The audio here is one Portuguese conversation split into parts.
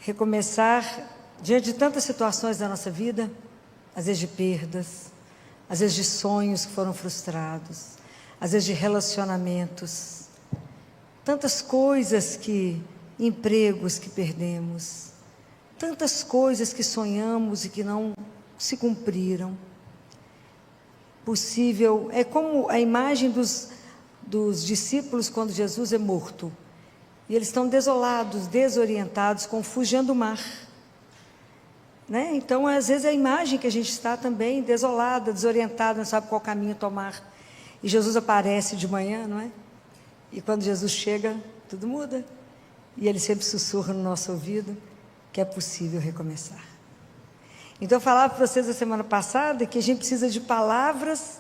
recomeçar diante de tantas situações da nossa vida, às vezes de perdas, às vezes de sonhos que foram frustrados, às vezes de relacionamentos, tantas coisas empregos que perdemos, tantas coisas que sonhamos e que não se cumpriram. Possível, é como a imagem dos discípulos quando Jesus é morto, e eles estão desolados, desorientados, confugindo o mar, né? Então, às vezes, é a imagem que a gente está também desolada, desorientada, não sabe qual caminho tomar, e Jesus aparece de manhã, não é? E quando Jesus chega, tudo muda, e Ele sempre sussurra no nosso ouvido que é possível recomeçar. Então, eu falava para vocês a semana passada que a gente precisa de palavras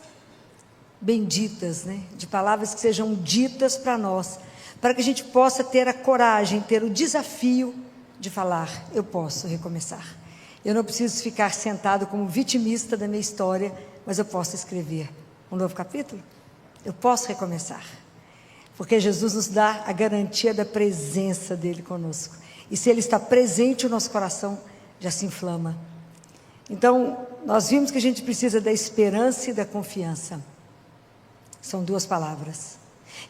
benditas, né? De palavras que sejam ditas para nós, para que a gente possa ter a coragem, ter o desafio de falar: eu posso recomeçar. Eu não preciso ficar sentado como vitimista da minha história, mas eu posso escrever um novo capítulo. Eu posso recomeçar, porque Jesus nos dá a garantia da presença dEle conosco, e se Ele está presente, o nosso coração já se inflama. Então, nós vimos que a gente precisa da esperança e da confiança. São duas palavras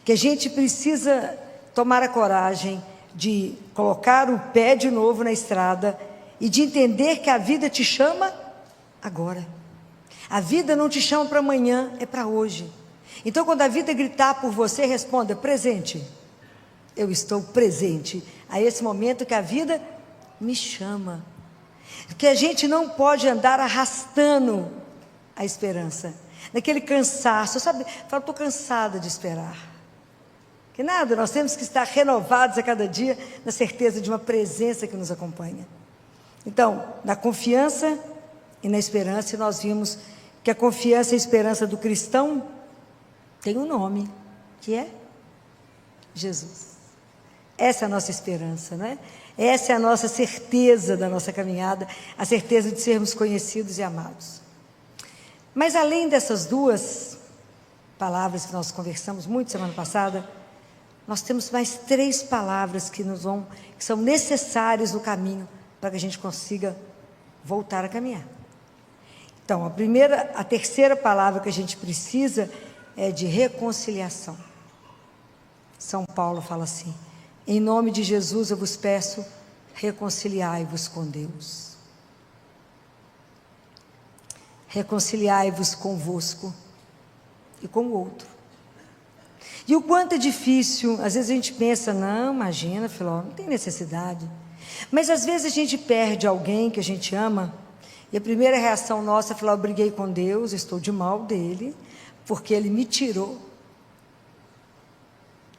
que a gente precisa tomar a coragem de colocar o pé de novo na estrada e de entender que a vida te chama agora. A vida não te chama para amanhã, é para hoje. Então, quando a vida gritar por você, responda: presente. Eu estou presente a esse momento que a vida me chama. Que a gente não pode andar arrastando a esperança, naquele cansaço, sabe? Fala: estou cansada de esperar. Que nada, nós temos que estar renovados a cada dia, na certeza de uma presença que nos acompanha. Então, na confiança e na esperança, nós vimos que a confiança e a esperança do cristão tem um nome, que é Jesus. Essa é a nossa esperança, não é? Essa é a nossa certeza da nossa caminhada, a certeza de sermos conhecidos e amados. Mas além dessas duas palavras que nós conversamos muito semana passada, nós temos mais 3 palavras que são necessárias no caminho para que a gente consiga voltar a caminhar. Então, a terceira palavra que a gente precisa é de reconciliação. São Paulo fala assim: em nome de Jesus eu vos peço, reconciliai-vos com Deus. Reconciliai-vos convosco e com o outro. E o quanto é difícil, às vezes a gente pensa: não, imagina, Filó, não tem necessidade. Mas às vezes a gente perde alguém que a gente ama, e a primeira reação nossa é falar: eu briguei com Deus, estou de mal dele, porque ele me tirou.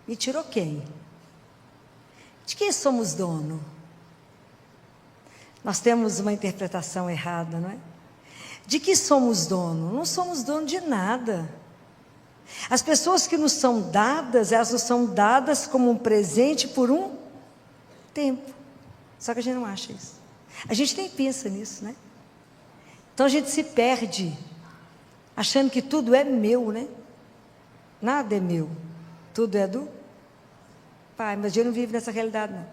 Me tirou quem? De quem somos dono? Nós temos uma interpretação errada, não é? De que somos dono? Não somos dono de nada. As pessoas que nos são dadas, elas nos são dadas como um presente por um tempo. Só que a gente não acha isso. A gente nem pensa nisso, né? Então a gente se perde, achando que tudo é meu, né? Nada é meu. Tudo é do Pai, mas a gente não vive nessa realidade, não.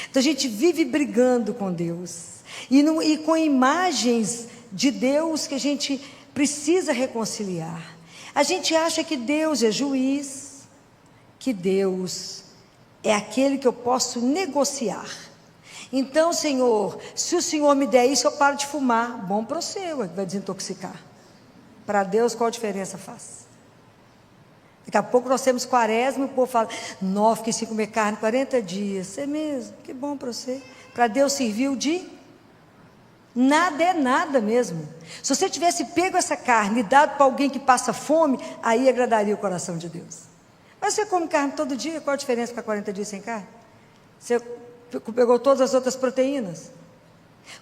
Então a gente vive brigando com Deus, e com imagens de Deus que a gente precisa reconciliar. A gente acha que Deus é juiz, que Deus é aquele que eu posso negociar. Então, Senhor, se o Senhor me der isso, eu paro de fumar. Bom para você, vai desintoxicar. Para Deus, qual a diferença faz? Daqui a pouco nós temos quaresma, e o povo fala: não, fiquei sem comer carne 40 dias. É mesmo? Que bom para você. Para Deus serviu de nada, é nada mesmo. Se você tivesse pego essa carne e dado para alguém que passa fome, aí agradaria o coração de Deus. Mas você come carne todo dia, qual a diferença ficar 40 dias sem carne? Você pegou todas as outras proteínas.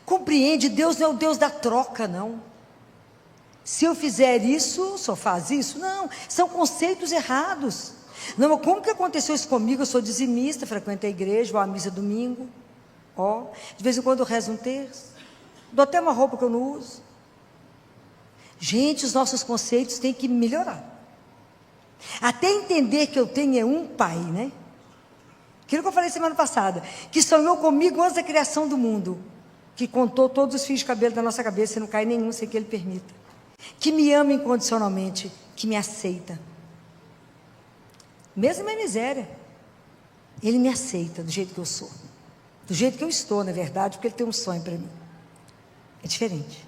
Compreende, Deus não é o Deus da troca, não. Se eu fizer isso, só faz isso? Não, são conceitos errados. Não, como que aconteceu isso comigo? Eu sou dizimista, frequento a igreja, vou à missa domingo. De vez em quando eu rezo um terço. Dou até uma roupa que eu não uso. Gente, os nossos conceitos têm que melhorar. Até entender que eu tenho um pai, né? Aquilo que eu falei semana passada, que sonhou comigo antes da criação do mundo, que contou todos os fios de cabelo da nossa cabeça, e não cai nenhum sem que Ele permita, que me ama incondicionalmente, que me aceita, mesmo minha miséria, Ele me aceita do jeito que eu sou, do jeito que eu estou, na verdade, porque Ele tem um sonho para mim, é diferente.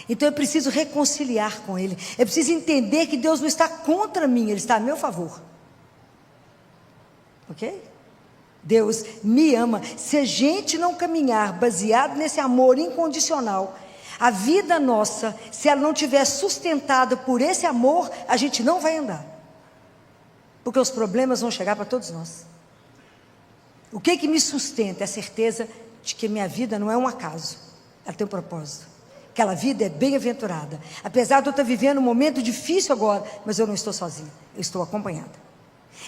Então eu preciso reconciliar com Ele, eu preciso entender que Deus não está contra mim, Ele está a meu favor, ok? Deus me ama. Se a gente não caminhar baseado nesse amor incondicional, a vida nossa, se ela não estiver sustentada por esse amor, a gente não vai andar, porque os problemas vão chegar para todos nós. O que me sustenta é a certeza de que minha vida não é um acaso, ela tem um propósito, aquela vida é bem-aventurada, apesar de eu estar vivendo um momento difícil agora, mas eu não estou sozinha, eu estou acompanhada.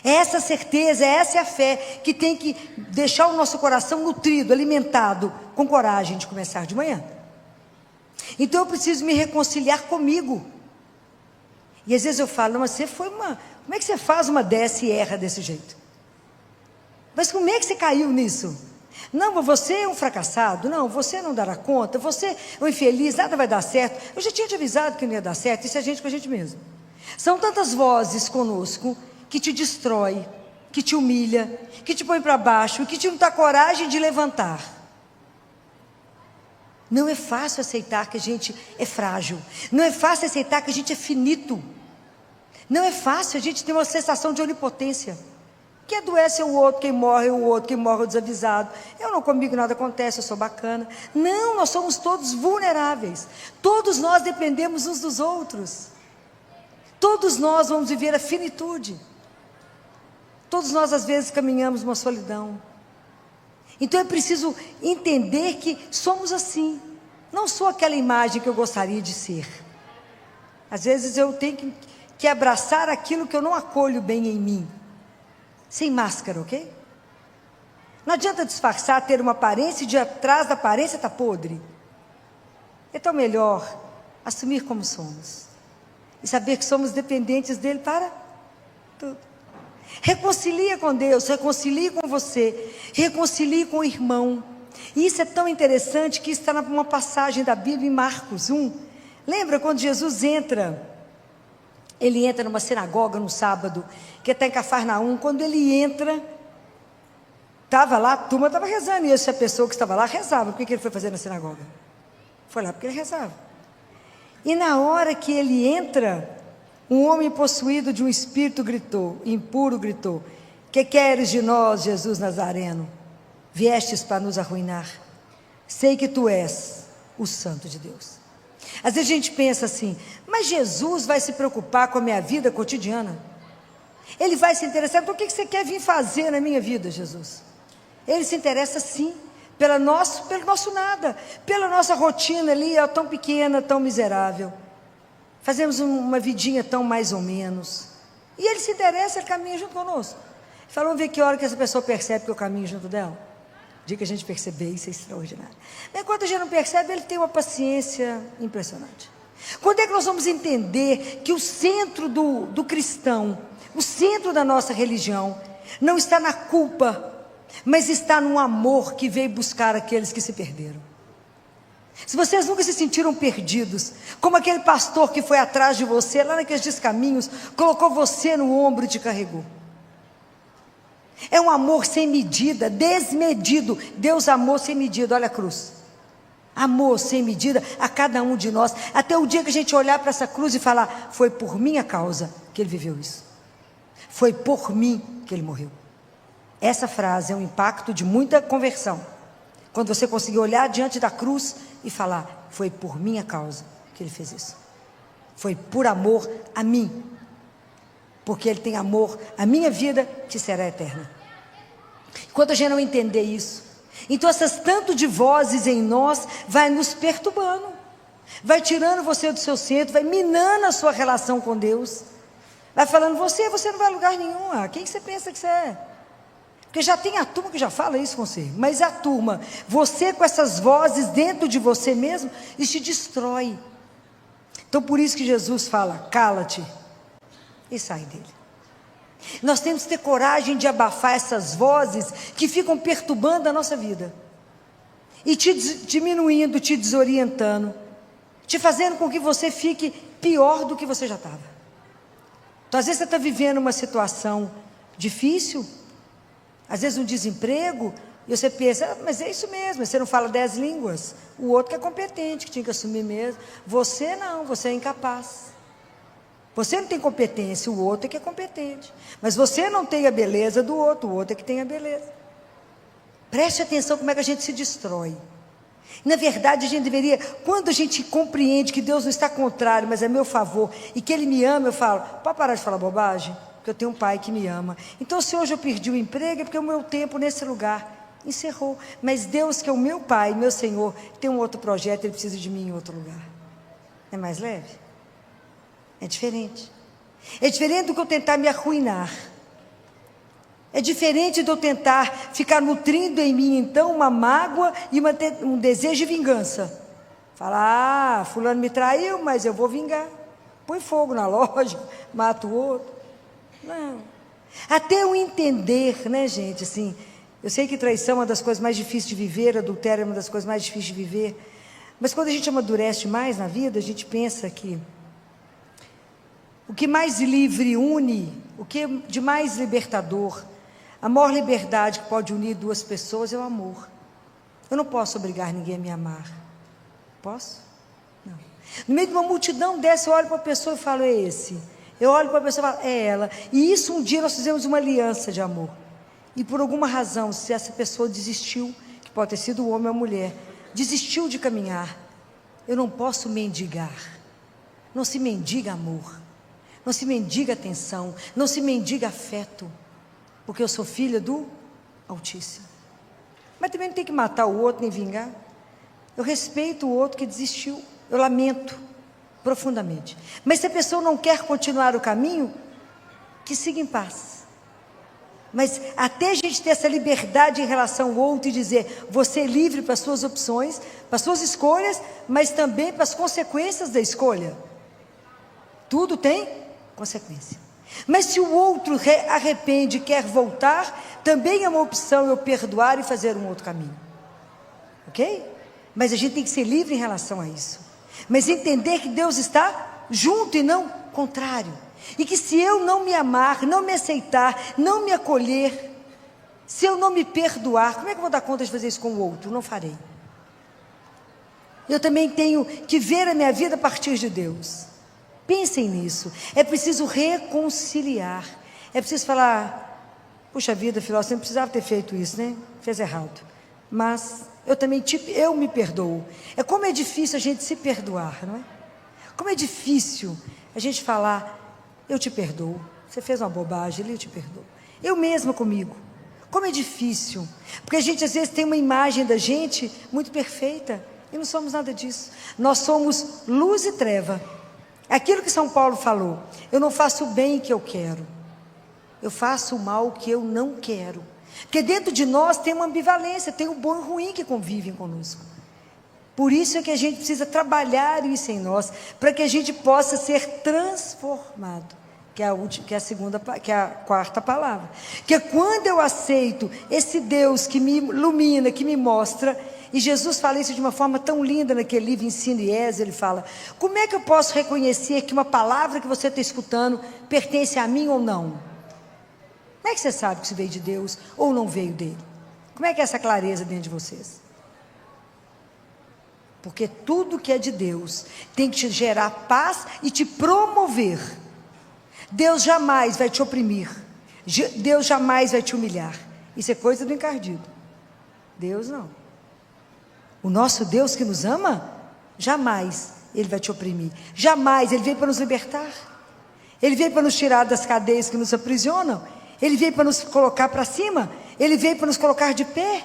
É essa certeza, essa é a fé que tem que deixar o nosso coração nutrido, alimentado, com coragem de começar de manhã. Então eu preciso me reconciliar comigo. E às vezes eu falo, mas você foi uma... Como é que você faz uma dessa e erra desse jeito? Mas como é que você caiu nisso? Não, você é um fracassado, não, você não dará conta, você é um infeliz, nada vai dar certo. Eu já tinha te avisado que não ia dar certo, isso é a gente com a gente mesmo. São tantas vozes conosco que te destrói, que te humilha, que te põe para baixo, que te não dá coragem de levantar. Não é fácil aceitar que a gente é frágil, não é fácil aceitar que a gente é finito, não é fácil a gente ter uma sensação de onipotência, que adoece o outro, quem morre é o outro, quem morre é o desavisado, eu não, comigo nada acontece, eu sou bacana. Não, nós somos todos vulneráveis, todos nós dependemos uns dos outros, todos nós vamos viver a finitude. Todos nós às vezes caminhamos uma solidão. Então é preciso entender que somos assim. Não sou aquela imagem que eu gostaria de ser. Às vezes eu tenho que abraçar aquilo que eu não acolho bem em mim. Sem máscara, ok? Não adianta disfarçar, ter uma aparência e de atrás da aparência está podre. É tão melhor assumir como somos. E saber que somos dependentes dele para tudo. Reconcilia com Deus, reconcilie com você, reconcilie com o irmão. E isso é tão interessante que está numa passagem da Bíblia em Marcos 1. Lembra quando Jesus entra? Ele entra numa sinagoga no sábado, que está em Cafarnaum. Quando ele entra, estava lá, a turma estava rezando, e essa pessoa que estava lá rezava. O que ele foi fazer na sinagoga? Foi lá porque ele rezava. E na hora que ele entra, um homem possuído de um espírito gritou, impuro gritou: que queres de nós, Jesus Nazareno? Viestes para nos arruinar? Sei que tu és o Santo de Deus. Às vezes a gente pensa assim, mas Jesus vai se preocupar com a minha vida cotidiana? Ele vai se interessar, então o que você quer vir fazer na minha vida, Jesus? Ele se interessa sim, pelo nosso nada, pela nossa rotina ali, tão pequena, tão miserável. Fazemos uma vidinha tão mais ou menos. E Ele se interessa, Ele caminha junto conosco. Fala, vamos ver que hora que essa pessoa percebe que eu caminho junto dela. O dia que a gente perceber, isso é extraordinário. Mas quando a gente não percebe, Ele tem uma paciência impressionante. Quando é que nós vamos entender que o centro do cristão, o centro da nossa religião, não está na culpa, mas está no amor que veio buscar aqueles que se perderam? Se vocês nunca se sentiram perdidos, como aquele pastor que foi atrás de você, lá naqueles descaminhos, colocou você no ombro e te carregou. É um amor sem medida, desmedido. Deus amou sem medida, olha a cruz. Amor sem medida a cada um de nós, até o dia que a gente olhar para essa cruz e falar, foi por minha causa que Ele viveu isso. Foi por mim que Ele morreu. Essa frase é um impacto de muita conversão. Quando você conseguir olhar diante da cruz e falar, foi por minha causa que Ele fez isso. Foi por amor a mim. Porque Ele tem amor à minha vida, que será eterna. Enquanto a gente não entender isso, então essas tanto de vozes em nós, vai nos perturbando. Vai tirando você do seu centro, vai minando a sua relação com Deus. Vai falando, você não vai a lugar nenhum. Quem que você pensa que você é? Porque já tem a turma que já fala isso com você. Mas a turma, você com essas vozes dentro de você mesmo, isso te destrói. Então por isso que Jesus fala, cala-te e sai dele. Nós temos que ter coragem de abafar essas vozes que ficam perturbando a nossa vida. E te diminuindo, te desorientando, te fazendo com que você fique pior do que você já estava. Então, às vezes você está vivendo uma situação difícil, às vezes um desemprego, e você pensa, mas é isso mesmo, você não fala 10 línguas, o outro que é competente, que tinha que assumir mesmo, você não, você é incapaz. Você não tem competência, o outro é que é competente. Mas você não tem a beleza do outro, o outro é que tem a beleza. Preste atenção como é que a gente se destrói. Na verdade, a gente deveria, quando a gente compreende que Deus não está contrário, mas é meu favor, e que Ele me ama, eu falo, pode parar de falar bobagem? Porque eu tenho um pai que me ama. Então, se hoje eu perdi o emprego, é porque o meu tempo nesse lugar encerrou. Mas Deus, que é o meu pai, meu Senhor, tem um outro projeto, Ele precisa de mim em outro lugar. É mais leve? É diferente. É diferente do que eu tentar me arruinar. É diferente de eu tentar ficar nutrindo em mim, então, uma mágoa e um desejo de vingança. Falar, fulano me traiu, mas eu vou vingar. Põe fogo na loja, mata o outro. Não. Até eu entender, né, gente, assim, eu sei que traição é uma das coisas mais difíceis de viver, adultério é uma das coisas mais difíceis de viver, mas quando a gente amadurece mais na vida, a gente pensa que o que mais livre une, o que de mais libertador, a maior liberdade que pode unir duas pessoas é o amor. Eu não posso obrigar ninguém a me amar. Posso? Não. No meio de uma multidão dessa, eu olho para a pessoa e falo, é esse. Eu olho para a pessoa e falo, é ela. E isso um dia nós fizemos uma aliança de amor. E por alguma razão, se essa pessoa desistiu, que pode ter sido o homem ou a mulher, desistiu de caminhar, eu não posso mendigar. Não se mendiga amor. Não se mendiga atenção, não se mendiga afeto, porque eu sou filha do Altíssimo. Mas também não tem que matar o outro, nem vingar. Eu respeito o outro que desistiu, eu lamento profundamente. Mas se a pessoa não quer continuar o caminho, que siga em paz. Mas até a gente ter essa liberdade em relação ao outro e dizer, você é livre para as suas opções, para as suas escolhas, mas também para as consequências da escolha. Tudo tem consequência. Mas se o outro arrepende e quer voltar, também é uma opção eu perdoar e fazer um outro caminho. Ok? Mas a gente tem que ser livre em relação a isso. Mas entender que Deus está junto e não contrário. E que se eu não me amar, não me aceitar, não me acolher, se eu não me perdoar, como é que eu vou dar conta de fazer isso com o outro? Não farei. Eu também tenho que ver a minha vida a partir de Deus. Pensem nisso. É preciso reconciliar. É preciso falar, puxa vida, Filó, você não precisava ter feito isso, né? Fez errado. Mas eu também eu me perdoo. É como é difícil a gente se perdoar, não é? Como é difícil a gente falar, eu te perdoo. Você fez uma bobagem ali, eu te perdoo. Eu mesma comigo. Como é difícil. Porque a gente às vezes tem uma imagem da gente muito perfeita. E não somos nada disso. Nós somos luz e treva. Aquilo que São Paulo falou, eu não faço o bem que eu quero, eu faço o mal que eu não quero, porque dentro de nós tem uma ambivalência, tem o bom e o ruim que convivem conosco. Por isso é que a gente precisa trabalhar isso em nós, para que a gente possa ser transformado, que é a quarta palavra, que é quando eu aceito esse Deus que me ilumina, que me mostra. E Jesus fala isso de uma forma tão linda naquele livro Ensino e Êxodo. Ele fala, como é que eu posso reconhecer que uma palavra que você está escutando pertence a mim ou não? Como é que você sabe que isso veio de Deus ou não veio dele? Como é que é essa clareza dentro de vocês? Porque tudo que é de Deus tem que te gerar paz e te promover. Deus jamais vai te oprimir. Deus jamais vai te humilhar. Isso é coisa do encardido. Deus não. O nosso Deus que nos ama, jamais Ele vai te oprimir. Jamais. Ele veio para nos libertar. Ele veio para nos tirar das cadeias que nos aprisionam. Ele veio para nos colocar para cima. Ele veio para nos colocar de pé.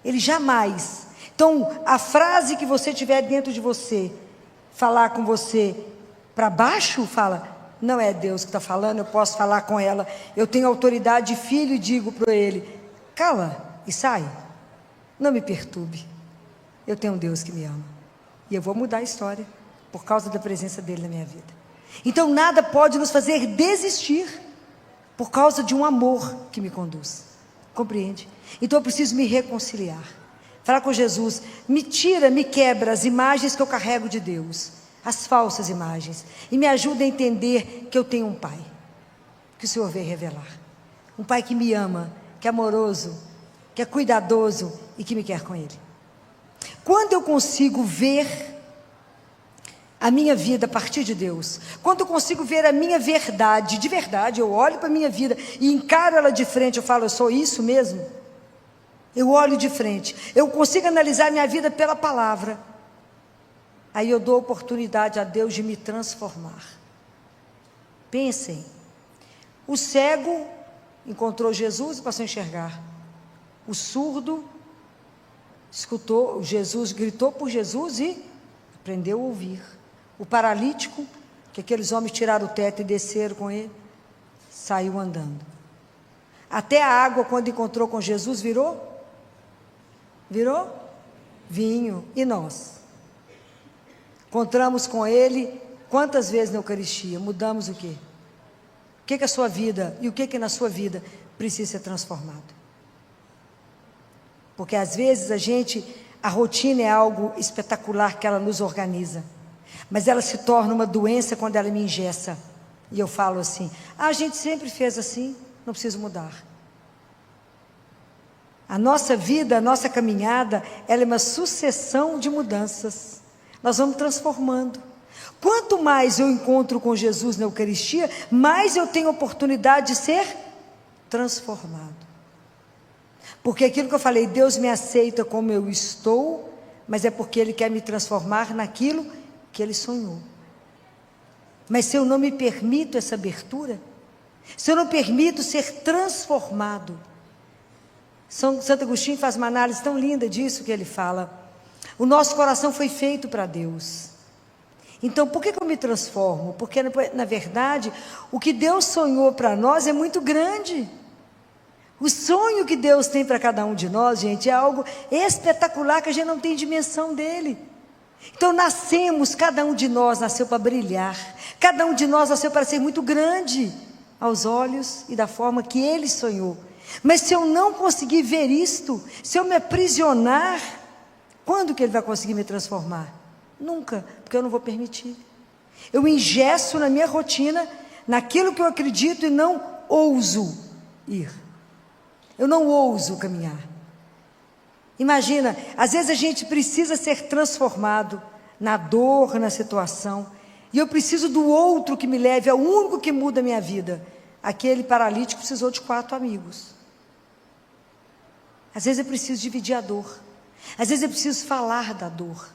Ele jamais. Então, a frase que você tiver dentro de você, falar com você para baixo, fala, não é Deus que está falando, eu posso falar com ela. Eu tenho autoridade de filho e digo para ele, cala e sai. Não me perturbe. Eu tenho um Deus que me ama. E eu vou mudar a história por causa da presença dele na minha vida. Então nada pode nos fazer desistir. por causa de um amor que me conduz. Compreende? Então eu preciso me reconciliar. Falar com Jesus, me tira, me quebra as imagens que eu carrego de Deus, as falsas imagens, e me ajuda a entender que eu tenho um Pai, que o Senhor veio revelar. Um Pai que me ama, que é amoroso, que é cuidadoso e que me quer com Ele. Quando eu consigo ver a minha vida a partir de Deus, quando eu consigo ver a minha verdade, de verdade, eu olho para a minha vida e encaro ela de frente, eu falo, eu sou isso mesmo? Eu olho de frente, eu consigo analisar minha vida pela palavra, aí eu dou oportunidade a Deus de me transformar. Pensem, o cego encontrou Jesus e passou a enxergar, o surdo escutou, Jesus gritou por Jesus e aprendeu a ouvir, o paralítico, que aqueles homens tiraram o teto e desceram com ele, saiu andando. Até a água, quando encontrou com Jesus, virou vinho. E nós? Encontramos com Ele quantas vezes na Eucaristia? Mudamos o quê? O que é a sua vida e o que é na sua vida precisa ser transformado? Porque às vezes a rotina é algo espetacular que ela nos organiza, mas ela se torna uma doença quando ela me engessa. E eu falo assim, a gente sempre fez assim, não preciso mudar. A nossa vida, a nossa caminhada, ela é uma sucessão de mudanças. Nós vamos transformando. Quanto mais eu encontro com Jesus na Eucaristia, mais eu tenho oportunidade de ser transformado. Porque aquilo que eu falei, Deus me aceita como eu estou, mas é porque Ele quer me transformar naquilo que Ele sonhou. Mas se eu não me permito essa abertura, se eu não permito ser transformado, Santo Agostinho faz uma análise tão linda disso que ele fala, o nosso coração foi feito para Deus. Então por que eu me transformo? Porque na verdade o que Deus sonhou para nós é muito grande. O sonho que Deus tem para cada um de nós, gente, é algo espetacular que a gente não tem dimensão dele. Então nascemos, cada um de nós nasceu para brilhar, cada um de nós nasceu para ser muito grande aos olhos e da forma que Ele sonhou. Mas se eu não conseguir ver isto, se eu me aprisionar, quando que Ele vai conseguir me transformar? Nunca, porque eu não vou permitir. Eu engesso na minha rotina, naquilo que eu acredito e não ouso ir. Eu não ouso caminhar. Imagina, às vezes a gente precisa ser transformado na dor, na situação, e eu preciso do outro que me leve, é o único que muda a minha vida. Aquele paralítico precisou de 4 amigos. Às vezes é preciso dividir a dor, às vezes é preciso falar da dor,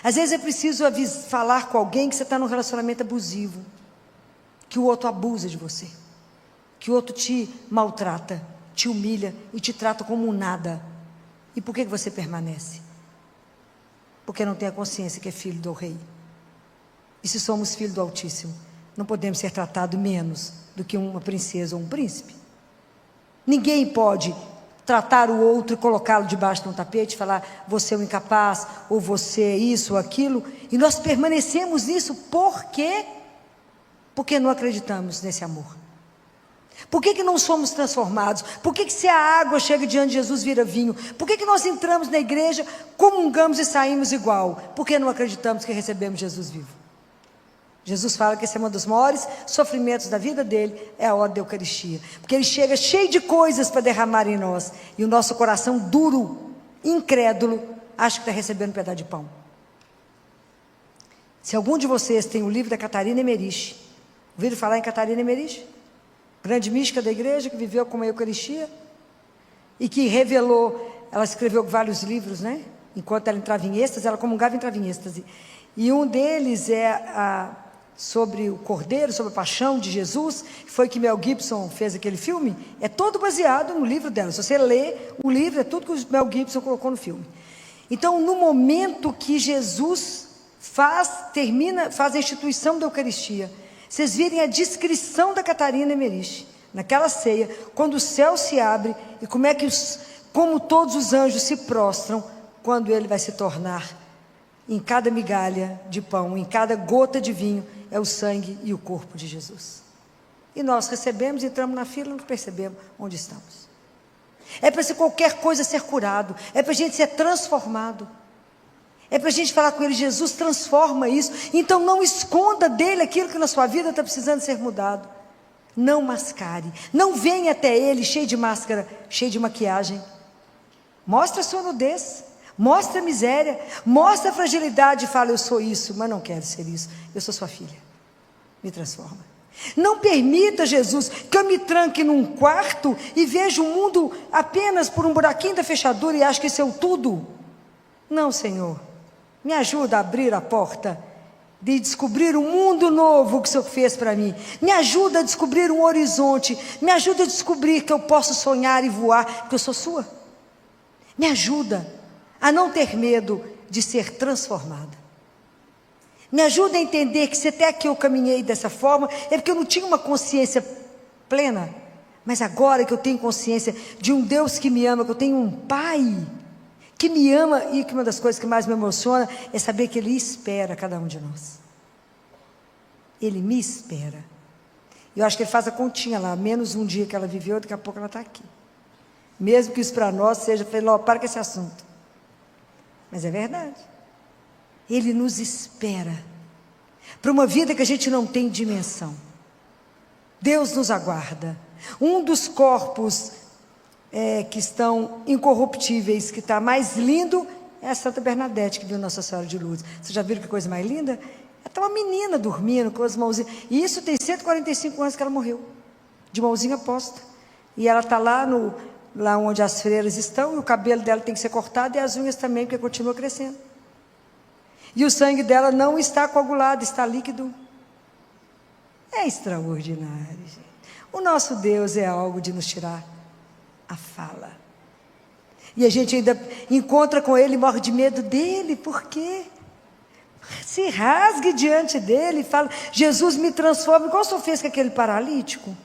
às vezes é preciso falar com alguém que você está num relacionamento abusivo, que o outro abusa de você, que o outro te maltrata, te humilha e te trata como um nada. E por que você permanece? Porque não tem a consciência que é filho do Rei. E se somos filhos do Altíssimo, não podemos ser tratados menos do que uma princesa ou um príncipe. Ninguém pode tratar o outro e colocá-lo debaixo de um tapete, falar, você é um incapaz, ou você é isso ou aquilo, e nós permanecemos nisso, por quê? Porque não acreditamos nesse amor. Por que não somos transformados? Por que se a água chega diante de Jesus vira vinho? Por que nós entramos na igreja, comungamos e saímos igual? Porque não acreditamos que recebemos Jesus vivo. Jesus fala que esse é um dos maiores sofrimentos da vida dele, é a hora da Eucaristia, porque ele chega cheio de coisas para derramar em nós, e o nosso coração duro, incrédulo, acha que está recebendo um pedaço de pão. Se algum de vocês tem o livro da Catarina Emmerich, ouviram falar em Catarina Emmerich? Grande mística da igreja, que viveu com a Eucaristia, e que revelou, ela escreveu vários livros, né? Enquanto ela entrava em êxtase, ela comungava e entrava em êxtase, e um deles é sobre o Cordeiro, sobre a paixão de Jesus, que foi que Mel Gibson fez aquele filme, é todo baseado no livro dela. Se você lê o livro, é tudo que o Mel Gibson colocou no filme. Então, no momento que Jesus faz a instituição da Eucaristia, vocês virem a descrição da Catarina Emmerich, naquela ceia, quando o céu se abre, e como todos os anjos se prostram, quando ele vai se tornar, em cada migalha de pão, em cada gota de vinho, é o sangue e o corpo de Jesus. E nós recebemos, entramos na fila, não percebemos onde estamos. É para se qualquer coisa ser curado, é para a gente ser transformado. É para a gente falar com Ele: Jesus, transforma isso. Então não esconda dele aquilo que na sua vida está precisando ser mudado. Não mascare, não venha até Ele cheio de máscara, cheio de maquiagem. Mostra a sua nudez, mostra a miséria, mostra a fragilidade e fala: eu sou isso, mas não quero ser isso. Eu sou sua filha, me transforma. Não permita, Jesus, que eu me tranque num quarto e veja o mundo apenas por um buraquinho da fechadura e acho que isso é o tudo. Não, Senhor, me ajuda a abrir a porta de descobrir um mundo novo que o Senhor fez para mim. Me ajuda a descobrir um horizonte, me ajuda a descobrir que eu posso sonhar e voar, porque eu sou sua. Me ajuda a não ter medo de ser transformada. Me ajuda a entender que se até aqui eu caminhei dessa forma, é porque eu não tinha uma consciência plena. Mas agora que eu tenho consciência de um Deus que me ama, que eu tenho um Pai que me ama, e que uma das coisas que mais me emociona é saber que Ele espera cada um de nós. Ele me espera. Eu acho que Ele faz a continha lá, menos um dia que ela viveu, daqui a pouco ela está aqui. Mesmo que isso para nós seja, para com esse assunto. Mas é verdade. Ele nos espera para uma vida que a gente não tem dimensão. Deus nos aguarda. Um dos corpos que estão incorruptíveis, que está mais lindo, é a Santa Bernadette, que viu Nossa Senhora de Lourdes. Vocês já viram que coisa mais linda? Está uma menina dormindo com as mãozinhas. E isso tem 145 anos que ela morreu, de mãozinha posta. E ela está lá onde as freiras estão, e o cabelo dela tem que ser cortado, e as unhas também, porque continua crescendo. E o sangue dela não está coagulado, está líquido. É extraordinário, gente. O nosso Deus é algo de nos tirar a fala. E a gente ainda encontra com Ele e morre de medo dEle. Por quê? Se rasgue diante dEle e fala: Jesus, me transforma, igual o Senhor fez com aquele paralítico.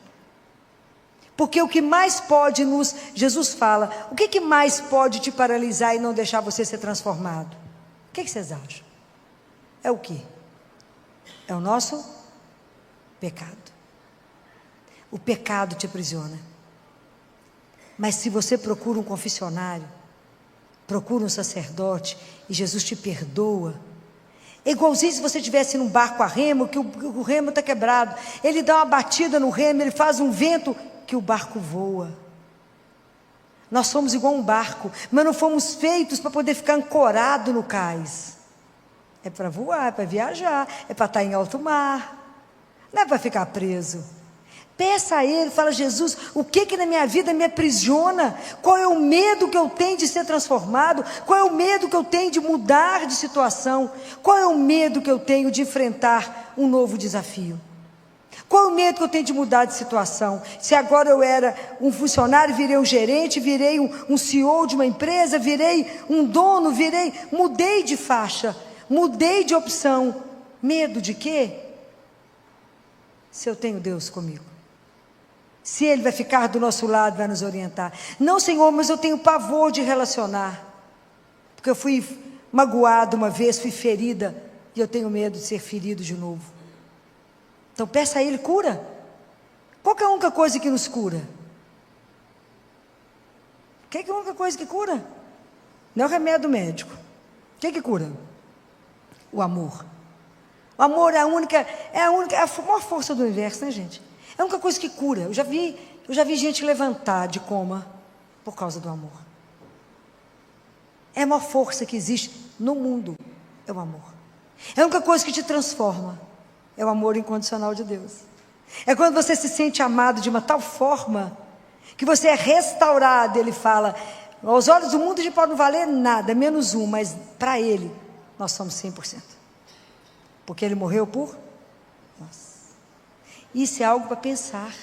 Porque o que mais pode Jesus fala, o que mais pode te paralisar e não deixar você ser transformado? O que vocês acham? É o quê? É o nosso pecado. O pecado te aprisiona. Mas se você procura um confessionário, procura um sacerdote, e Jesus te perdoa, é igualzinho se você estivesse num barco a remo, que o remo está quebrado, Ele dá uma batida no remo, Ele faz um vento, que o barco voa. Nós somos igual um barco, mas não fomos feitos para poder ficar ancorado no cais. É para voar, é para viajar, é para estar em alto mar, não é para ficar preso. Peça a Ele, fala: Jesus, o que na minha vida me aprisiona? Qual é o medo que eu tenho de ser transformado? Qual é o medo que eu tenho de mudar de situação? Qual é o medo que eu tenho de enfrentar um novo desafio? Qual é o medo que eu tenho de mudar de situação? Se agora eu era um funcionário, virei um gerente, virei um CEO de uma empresa, virei um dono, mudei de faixa, mudei de opção. Medo de quê? Se eu tenho Deus comigo. Se Ele vai ficar do nosso lado, vai nos orientar. Não, Senhor, mas eu tenho pavor de relacionar. Porque eu fui magoado uma vez, fui ferida, e eu tenho medo de ser ferido de novo. Então peça a Ele cura. Qual que é a única coisa que nos cura? O que é a única coisa que cura? Não é o remédio médico. O que cura? O amor. O amor é a maior força do universo, né, gente? É a única coisa que cura. Eu já vi gente levantar de coma por causa do amor. É a maior força que existe no mundo, é o amor. É a única coisa que te transforma, é o amor incondicional de Deus. É quando você se sente amado de uma tal forma que você é restaurado. Ele fala: aos olhos do mundo a gente pode não valer nada, menos um, mas para Ele nós somos 100%. Porque Ele morreu por nós. Isso é algo para pensar.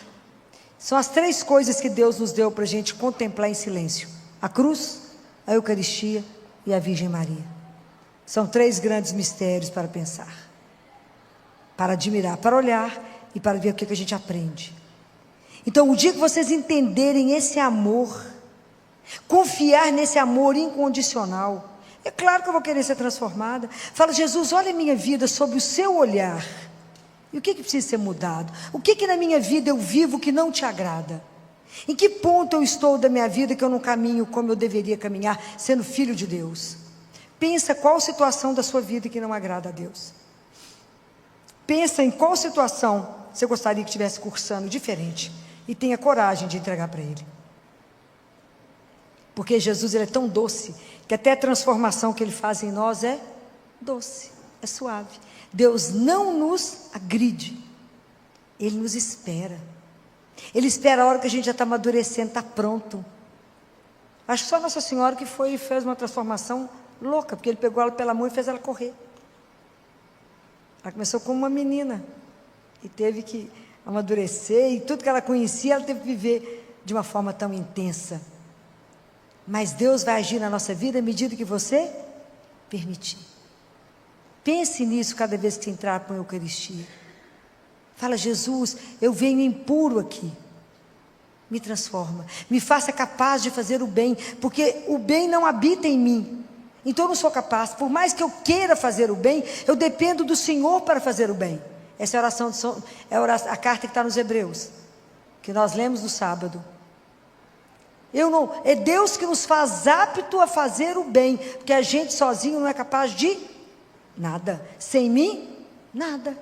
São as 3 coisas que Deus nos deu para a gente contemplar em silêncio: a cruz, a Eucaristia e a Virgem Maria. São 3 grandes mistérios para pensar, para admirar, para olhar e para ver o que a gente aprende. Então, o dia que vocês entenderem esse amor, confiar nesse amor incondicional, é claro que eu vou querer ser transformada. Fala: Jesus, olha a minha vida sob o seu olhar. E o que precisa ser mudado? O que na minha vida eu vivo que não te agrada? Em que ponto eu estou da minha vida que eu não caminho como eu deveria caminhar, sendo filho de Deus? Pensa qual situação da sua vida que não agrada a Deus. Pensa em qual situação você gostaria que estivesse cursando diferente. E tenha coragem de entregar para Ele. Porque Jesus, Ele é tão doce, que até a transformação que Ele faz em nós é doce, é suave. Deus não nos agride, Ele nos espera. Ele espera a hora que a gente já está amadurecendo, está pronto. Acho que só Nossa Senhora que foi e fez uma transformação louca, porque Ele pegou ela pela mão e fez ela correr. Ela começou como uma menina, e teve que amadurecer, e tudo que ela conhecia, ela teve que viver de uma forma tão intensa. Mas Deus vai agir na nossa vida à medida que você permitir. Pense nisso cada vez que entrar para a Eucaristia. Fala: Jesus, eu venho impuro aqui. Me transforma. Me faça capaz de fazer o bem, porque o bem não habita em mim. Então eu não sou capaz. Por mais que eu queira fazer o bem, eu dependo do Senhor para fazer o bem. Essa é a oração, a carta que está nos Hebreus, que nós lemos no sábado. É Deus que nos faz apto a fazer o bem, porque a gente sozinho não é capaz de nada. Sem mim, nada.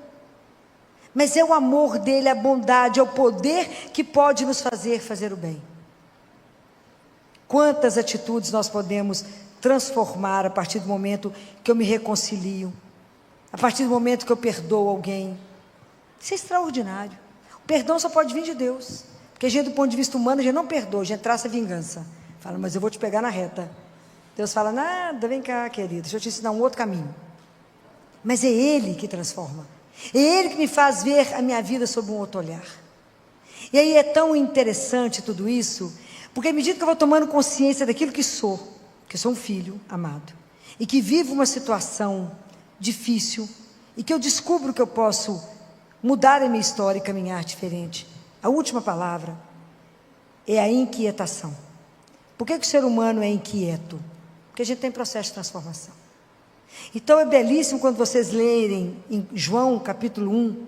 Mas é o amor dele, a bondade, é o poder que pode nos fazer o bem. Quantas atitudes nós podemos transformar a partir do momento que eu me reconcilio, a partir do momento que eu perdoo alguém. Isso é extraordinário. O perdão só pode vir de Deus, porque a gente, do ponto de vista humano, a gente não perdoa, a gente traça vingança. Fala: mas eu vou te pegar na reta. Deus fala: nada, vem cá, querido, deixa eu te ensinar um outro caminho. Mas é Ele que transforma, é Ele que me faz ver a minha vida sob um outro olhar. E aí é tão interessante tudo isso, porque à medida que eu vou tomando consciência daquilo que sou um filho amado, e que vivo uma situação difícil, e que eu descubro que eu posso mudar a minha história e caminhar diferente, a última palavra é a inquietação. Por que o ser humano é inquieto? Porque a gente tem processo de transformação. Então é belíssimo quando vocês lerem em João capítulo 1,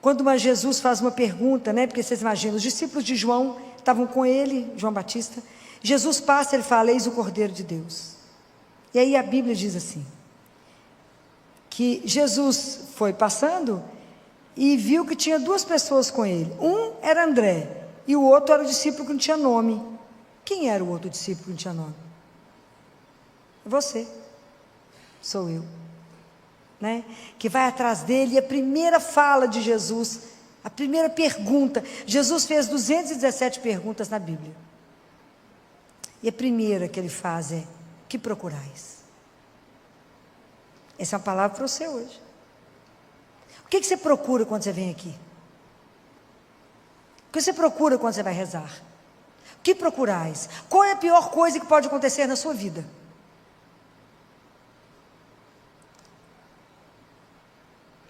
quando Jesus faz uma pergunta, porque vocês imaginam, os discípulos de João estavam com ele, João Batista. Jesus passa, ele fala: eis o Cordeiro de Deus. E aí a Bíblia diz assim, que Jesus foi passando e viu que tinha duas pessoas com ele. Um era André e o outro era o discípulo que não tinha nome. Quem era o outro discípulo que não tinha nome? Você, sou eu, que vai atrás dele. E a primeira fala de Jesus, a primeira pergunta, Jesus fez 217 perguntas na Bíblia, e a primeira que ele faz é: que procurais? Essa é uma palavra para você hoje. O que você procura quando você vem aqui? O que você procura quando você vai rezar? O que procurais? Qual é a pior coisa que pode acontecer na sua vida?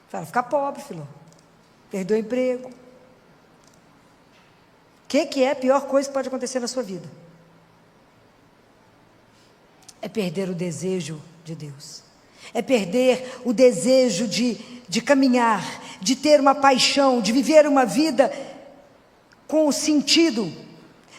Fala: ficar pobre, filho. Perder o emprego. O que é a pior coisa que pode acontecer na sua vida? É perder o desejo de Deus. É perder o desejo de caminhar, de ter uma paixão, de viver uma vida com sentido.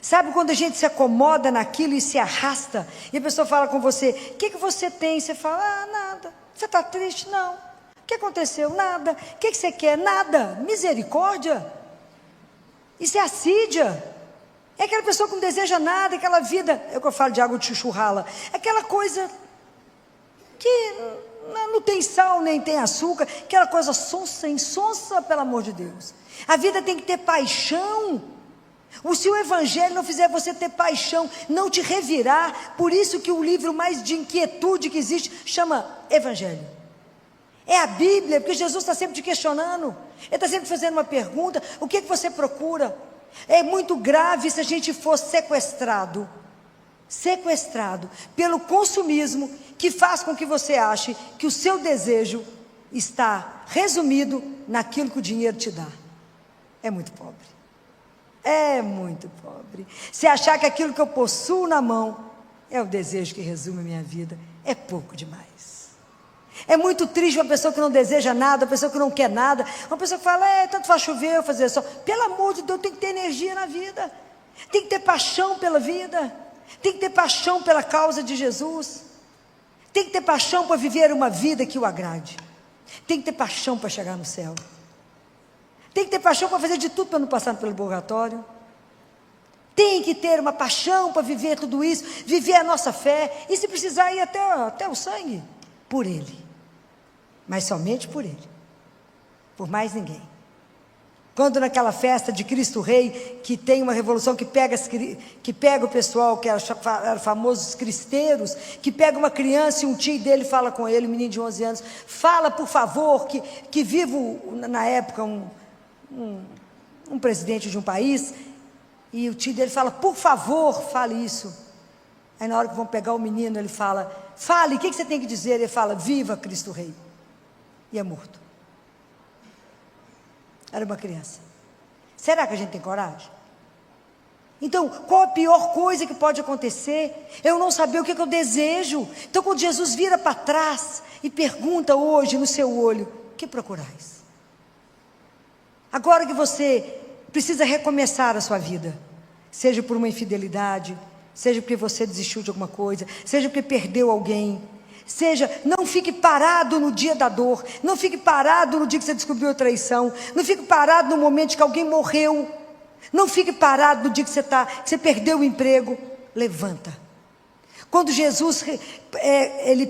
Sabe quando a gente se acomoda naquilo e se arrasta, e a pessoa fala com você: o que você tem? Você fala: nada. Você está triste? Não. O que aconteceu? Nada. O que você quer? Nada. Misericórdia. Isso é assídia. É aquela pessoa que não deseja nada, aquela vida, é o que eu falo de água de chuchu rala, aquela coisa que não tem sal nem tem açúcar, aquela coisa sonsa, insonsa, pelo amor de Deus. A vida tem que ter paixão. Se o Evangelho não fizer você ter paixão, não te revirar, por isso que o livro mais de inquietude que existe chama Evangelho. É a Bíblia, porque Jesus está sempre te questionando, Ele está sempre fazendo uma pergunta: o que você procura? É muito grave se a gente for sequestrado pelo consumismo, que faz com que você ache que o seu desejo está resumido naquilo que o dinheiro te dá. É muito pobre. É muito pobre. Se achar que aquilo que eu possuo na mão é o desejo que resume a minha vida, é pouco demais. É muito triste uma pessoa que não deseja nada, uma pessoa que não quer nada, uma pessoa que fala, tanto faz chover, eu fazer só. Pelo amor de Deus, tem que ter energia na vida, tem que ter paixão pela vida, tem que ter paixão pela causa de Jesus, tem que ter paixão para viver uma vida que o agrade, tem que ter paixão para chegar no céu, tem que ter paixão para fazer de tudo para não passar pelo purgatório, tem que ter uma paixão para viver tudo isso, viver a nossa fé, e se precisar ir até o sangue, por Ele, mas somente por Ele, por mais ninguém. Quando naquela festa de Cristo Rei, que tem uma revolução que pega o pessoal, que eram famosos cristeiros, que pega uma criança e um tio dele fala com ele, um menino de 11 anos, fala por favor, que vivo na época um presidente de um país, e o tio dele fala, por favor, fale isso. Aí na hora que vão pegar o menino, ele fala, fale, o que você tem que dizer? Ele fala, viva Cristo Rei. E é morto. Era uma criança. Será que a gente tem coragem? Então, qual a pior coisa que pode acontecer? Eu não saber o que eu desejo. Então, quando Jesus vira para trás e pergunta hoje no seu olho, o que procurais? Agora que você precisa recomeçar a sua vida, seja por uma infidelidade, seja porque você desistiu de alguma coisa, seja porque perdeu alguém, seja, não fique parado no dia da dor, não fique parado no dia que você descobriu a traição, não fique parado no momento que alguém morreu, não fique parado no dia que você perdeu o emprego. Levanta. Quando Jesus ele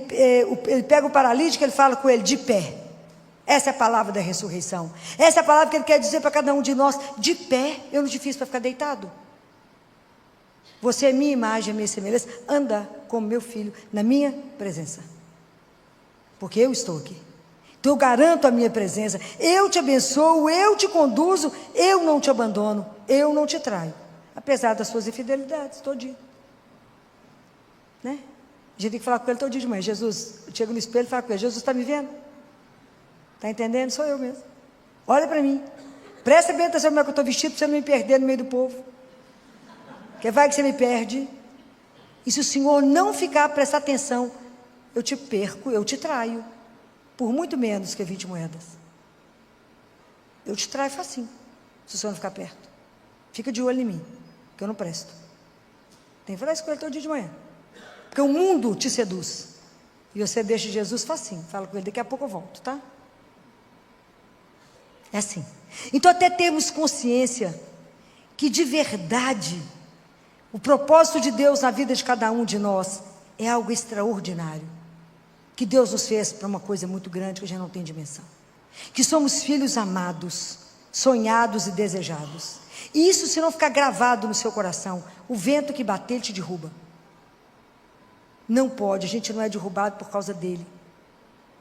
pega o paralítico, ele fala com ele, de pé. Essa é a palavra da ressurreição, essa é a palavra que ele quer dizer para cada um de nós, de pé. Eu não te fiz para ficar deitado. Você é minha imagem, a minha semelhança, anda como meu filho, na minha presença, porque eu estou aqui, então eu garanto a minha presença, eu te abençoo, eu te conduzo, eu não te abandono, eu não te traio, apesar das suas infidelidades, todo dia, né? A gente tem que falar com ele todo dia de manhã. Jesus, eu chego no espelho e falo com ele, Jesus, está me vendo? Está entendendo? Sou eu mesmo, olha para mim, presta bem atenção como é que eu estou vestido, para você não me perder no meio do povo, porque vai que você me perde, e se o Senhor não ficar, prestar atenção, eu te perco, eu te traio, por muito menos que 20 moedas, eu te traio facinho, se o Senhor não ficar perto, fica de olho em mim, que eu não presto. Tem que falar isso com ele todo dia de manhã, porque o mundo te seduz, e você deixa Jesus facinho, fala com ele, daqui a pouco eu volto, tá? É assim. Então, até termos consciência que de verdade o propósito de Deus na vida de cada um de nós é algo extraordinário, que Deus nos fez para uma coisa muito grande que a gente não tem dimensão, que somos filhos amados, sonhados e desejados, e isso, se não ficar gravado no seu coração, o vento que bater, ele te derruba. Não pode, a gente não é derrubado por causa dele,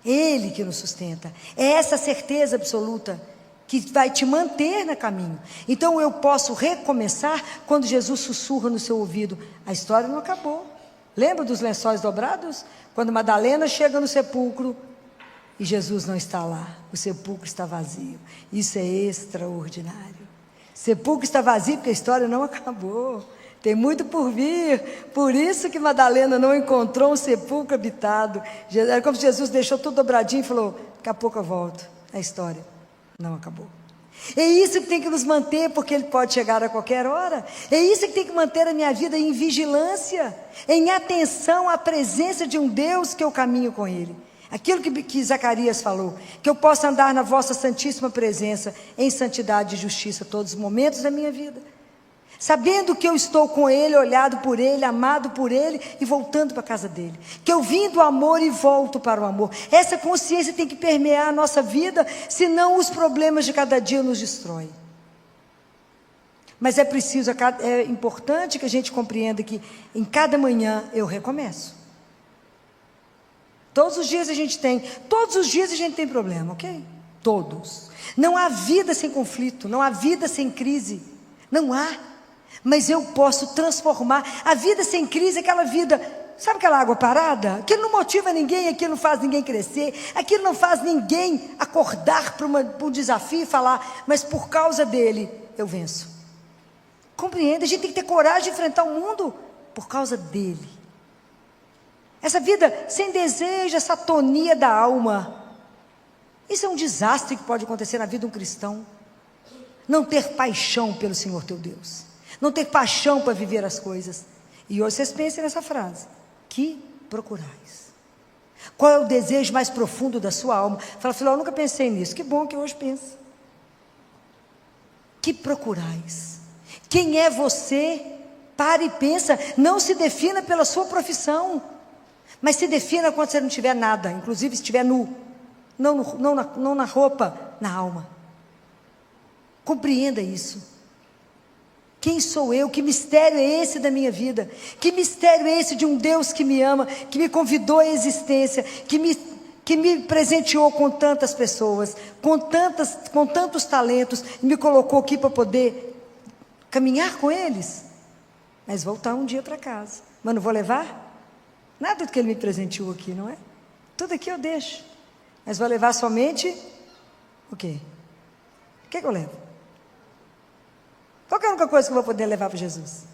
ele que nos sustenta, é essa certeza absoluta que vai te manter no caminho. Então eu posso recomeçar quando Jesus sussurra no seu ouvido, a história não acabou. Lembra dos lençóis dobrados? Quando Madalena chega no sepulcro e Jesus não está lá, o sepulcro está vazio. Isso é extraordinário. O sepulcro está vazio porque a história não acabou, tem muito por vir. Por isso que Madalena não encontrou um sepulcro habitado. Era como se Jesus deixou tudo dobradinho e falou, daqui a pouco eu volto. A história não acabou. É isso que tem que nos manter, porque Ele pode chegar a qualquer hora. É isso que tem que manter a minha vida em vigilância, em atenção à presença de um Deus que eu caminho com Ele. Aquilo que Zacarias falou, que eu possa andar na vossa santíssima presença, em santidade e justiça, todos os momentos da minha vida, sabendo que eu estou com Ele, olhado por Ele, amado por Ele, e voltando para a casa dEle, que eu vim do amor e volto para o amor. Essa consciência tem que permear a nossa vida, senão os problemas de cada dia nos destroem. Mas é preciso, é importante que a gente compreenda que em cada manhã eu recomeço. Todos os dias a gente tem problema, ok? Todos. Não há vida sem conflito, não há vida sem crise, não há. Mas eu posso transformar. A vida sem crise é aquela vida, sabe aquela água parada? Aquilo não motiva ninguém, aquilo não faz ninguém crescer, aquilo não faz ninguém acordar para um desafio e falar, mas por causa dele eu venço. Compreenda, a gente tem que ter coragem de enfrentar o mundo por causa dele. Essa vida sem desejo, essa atonia da alma. Isso é um desastre que pode acontecer na vida de um cristão. Não ter paixão pelo Senhor teu Deus. Não ter paixão para viver as coisas. E hoje vocês pensem nessa frase. Que procurais? Qual é o desejo mais profundo da sua alma? Fala, filho, eu nunca pensei nisso. Que bom que hoje pensa. Que procurais? Quem é você? Pare e pensa. Não se defina pela sua profissão, mas se defina quando você não tiver nada, inclusive se estiver nu. Não na roupa, na alma. Compreenda isso. Quem sou eu? Que mistério é esse da minha vida? Que mistério é esse de um Deus que me ama, que me convidou à existência, que me presenteou com tantas pessoas, com tantos talentos, e me colocou aqui para poder caminhar com eles? Mas voltar um dia para casa. Mas não vou levar nada do que Ele me presenteou aqui, não é? Tudo aqui eu deixo. Mas vou levar somente o quê? O que eu levo? Qual é a única coisa que eu vou poder levar para Jesus?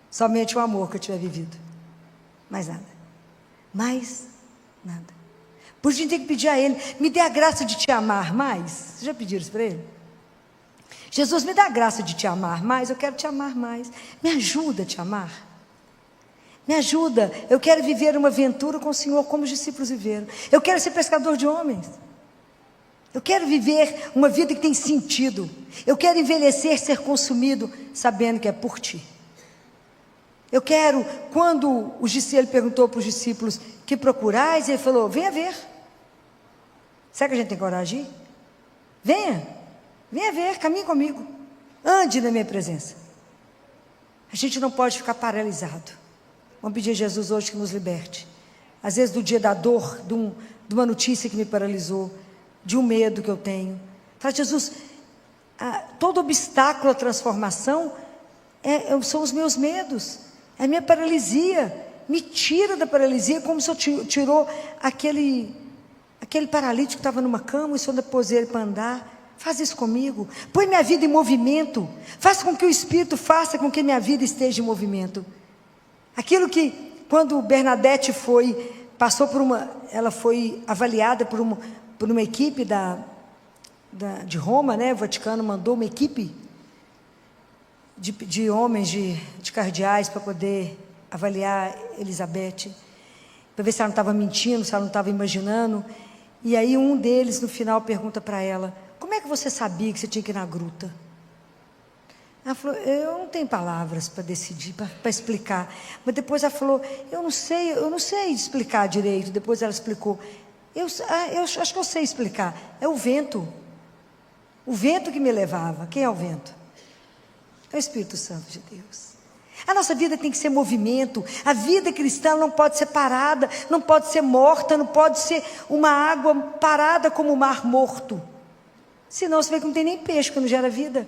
Somente o amor que eu tiver vivido. Mais nada. Mais nada. Por isso a gente tem que pedir a Ele, me dê a graça de te amar mais. Vocês já pediram isso para Ele? Jesus, me dá a graça de te amar mais, eu quero te amar mais. Me ajuda a te amar. Me ajuda, eu quero viver uma aventura com o Senhor como os discípulos viveram. Eu quero ser pescador de homens. Eu quero viver uma vida que tem sentido. Eu quero envelhecer, ser consumido, sabendo que é por Ti. Eu quero, quando ele perguntou para os discípulos, que procurais? Ele falou, venha ver. Será que a gente tem coragem? Venha ver, caminhe comigo. Ande na minha presença. A gente não pode ficar paralisado. Vamos pedir a Jesus hoje que nos liberte. Às vezes do dia da dor, de uma notícia que me paralisou, de um medo que eu tenho. Fala, Jesus, todo obstáculo à transformação são os meus medos, é a minha paralisia. Me tira da paralisia, como se eu tirou aquele paralítico que estava numa cama, e se eu pôs ele para andar. Faz isso comigo, põe minha vida em movimento, faz com que o Espírito faça com que minha vida esteja em movimento. Aquilo que, quando Bernadette ela foi avaliada por uma equipe de Roma, né? O Vaticano mandou uma equipe de homens, de cardeais, para poder avaliar Elizabeth, para ver se ela não estava mentindo, se ela não estava imaginando. E aí um deles, no final, pergunta para ela, como é que você sabia que você tinha que ir na gruta? Ela falou, eu não tenho palavras para decidir, para explicar. Mas depois ela falou, eu não sei explicar direito. Depois ela explicou, eu acho que eu sei explicar. É o vento que me levava. Quem é o vento? É o Espírito Santo de Deus. A nossa vida tem que ser movimento. A vida cristã não pode ser parada, não pode ser morta, não pode ser uma água parada como o mar morto. Senão você vê que não tem nem peixe que não gera vida.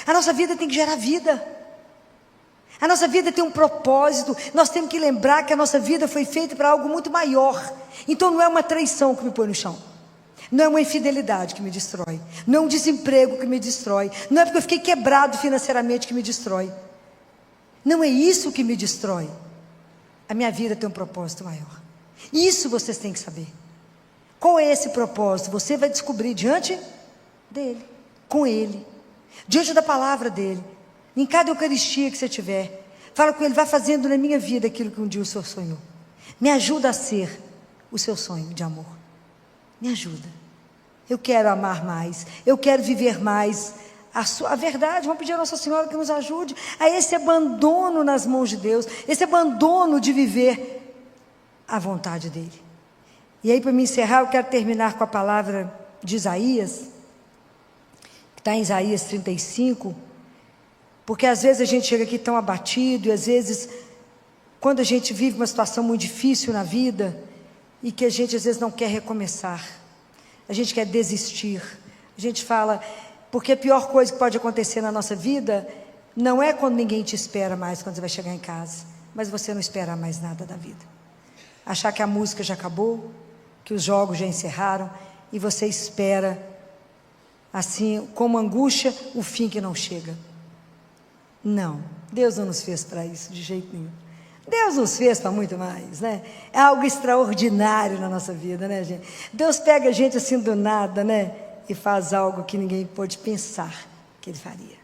A nossa vida tem que gerar vida. A nossa vida tem um propósito. Nós temos que lembrar que a nossa vida foi feita para algo muito maior. Então não é uma traição que me põe no chão. Não é uma infidelidade que me destrói. Não é um desemprego que me destrói. Não é porque eu fiquei quebrado financeiramente que me destrói. Não é isso que me destrói. A minha vida tem um propósito maior. Isso vocês têm que saber. Qual é esse propósito? Você vai descobrir diante dele, com ele, diante da palavra dele, em cada Eucaristia que você tiver. Fala com ele, vai fazendo na minha vida aquilo que um dia o Senhor sonhou. Me ajuda a ser o seu sonho de amor. Me ajuda. Eu quero amar mais, eu quero viver mais a verdade. Vamos pedir a Nossa Senhora que nos ajude a esse abandono nas mãos de Deus, esse abandono de viver a vontade dele. E aí, para me encerrar, eu quero terminar com a palavra de Isaías, que está em Isaías 35, porque às vezes a gente chega aqui tão abatido, e às vezes, quando a gente vive uma situação muito difícil na vida, e que a gente às vezes não quer recomeçar, a gente quer desistir, a gente fala, porque a pior coisa que pode acontecer na nossa vida, não é quando ninguém te espera mais, quando você vai chegar em casa, mas você não esperar mais nada da vida, achar que a música já acabou, que os jogos já encerraram, e você espera, assim, como angústia, o fim que não chega. Não, Deus não nos fez para isso, de jeito nenhum. Deus nos fez para muito mais, né? É algo extraordinário na nossa vida, né, gente? Deus pega a gente assim do nada, né? E faz algo que ninguém pôde pensar que Ele faria.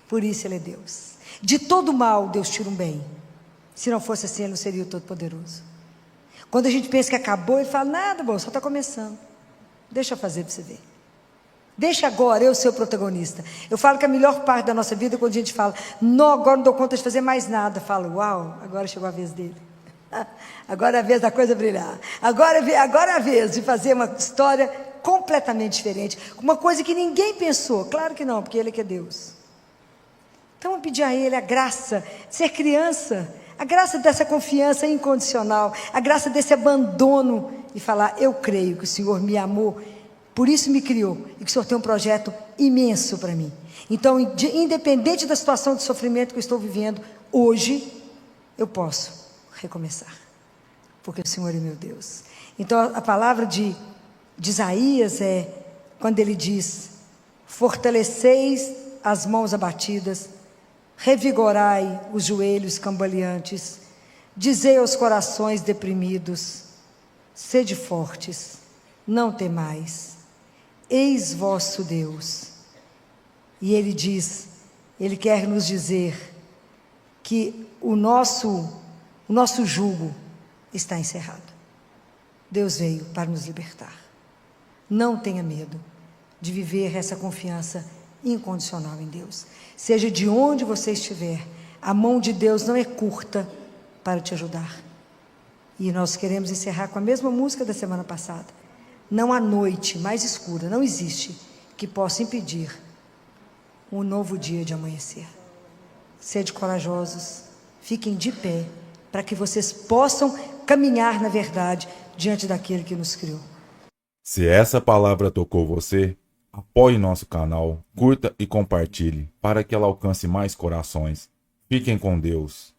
Por isso Ele é Deus. De todo mal, Deus tira um bem. Se não fosse assim, Ele não seria o Todo-Poderoso. Quando a gente pensa que acabou, Ele fala, nada, bom, só está começando. Deixa eu fazer para você ver. Deixa agora eu ser o protagonista. Eu falo que a melhor parte da nossa vida é quando a gente fala, não, agora não dou conta de fazer mais nada. Falo, uau, agora chegou a vez dele. Agora é a vez da coisa brilhar. Agora é a vez de fazer uma história completamente diferente. Uma coisa que ninguém pensou. Claro que não, porque Ele é que é Deus. Então, vamos pedir a Ele a graça de ser criança, a graça dessa confiança incondicional, a graça desse abandono e falar, eu creio que o Senhor me amou, por isso me criou e que o Senhor tem um projeto imenso para mim. Então, independente da situação de sofrimento que eu estou vivendo, hoje eu posso recomeçar, porque o Senhor é meu Deus. Então, a palavra de Isaías é quando ele diz, fortaleceis as mãos abatidas, revigorai os joelhos cambaleantes, dizei aos corações deprimidos, sede fortes, não temais, eis vosso Deus. E ele diz, ele quer nos dizer que o nosso jugo está encerrado. Deus veio para nos libertar. Não tenha medo de viver essa confiança incondicional em Deus. Seja de onde você estiver, a mão de Deus não é curta para te ajudar. E nós queremos encerrar com a mesma música da semana passada. Não há noite mais escura, não existe, que possa impedir um novo dia de amanhecer. Sede corajosos, fiquem de pé, para que vocês possam caminhar na verdade diante daquele que nos criou. Se essa palavra tocou você, apoie nosso canal, curta e compartilhe, para que ela alcance mais corações. Fiquem com Deus.